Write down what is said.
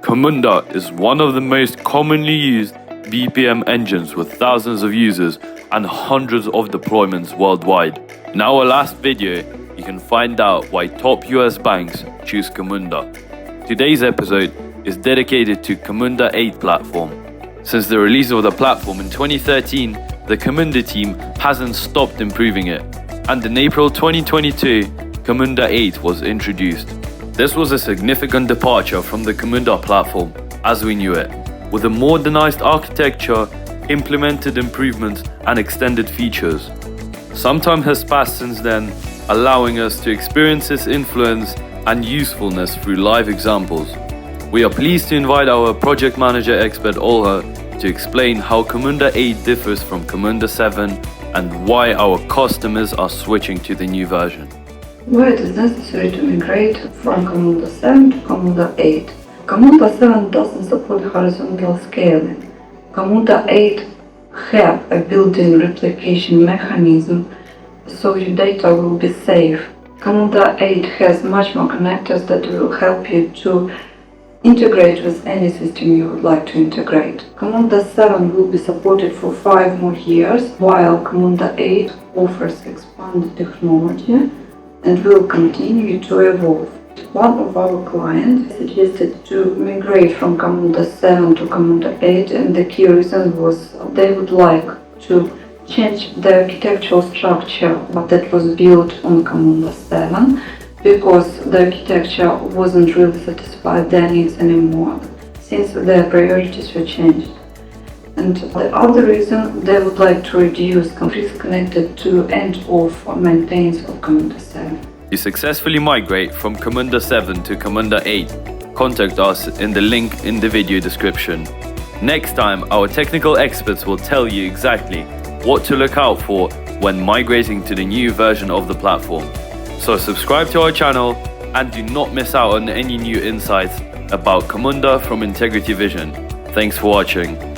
Camunda is one of the most commonly used BPM engines with thousands of users and hundreds of deployments worldwide. In our last video, you can find out why top US banks choose Camunda. Today's episode is dedicated to Camunda 8 platform. Since the release of the platform in 2013, the Camunda team hasn't stopped improving it. And in April 2022, Camunda 8 was introduced. This was a significant departure from the Camunda platform as we knew it, with a modernized architecture, implemented improvements and extended features. Some time has passed since then, allowing us to experience its influence and usefulness through live examples. We are pleased to invite our project manager expert Olha to explain how Camunda 8 differs from Camunda 7 and why our customers are switching to the new version. Why it is necessary to migrate from Camunda 7 to Camunda 8. Camunda 7 doesn't support horizontal scaling. Camunda 8 have a built-in replication mechanism, so your data will be safe. Camunda 8 has much more connectors that will help you to integrate with any system you would like to integrate. Camunda 7 will be supported for 5 more years, while Camunda 8 offers expanded technology and will continue to evolve. One of our clients suggested to migrate from Camunda 7 to Camunda 8, and the key reason was they would like to change the architectural structure that was built on Camunda 7 because the architecture wasn't really satisfied their needs anymore since their priorities were changed. And the other reason, they would like to reduce risks connected to end-of maintenance of Camunda 7. To successfully migrate from Camunda 7 to Camunda 8, contact us in the link in the video description. Next time, our technical experts will tell you exactly what to look out for when migrating to the new version of the platform. So subscribe to our channel and do not miss out on any new insights about Camunda from Integrity Vision. Thanks for watching.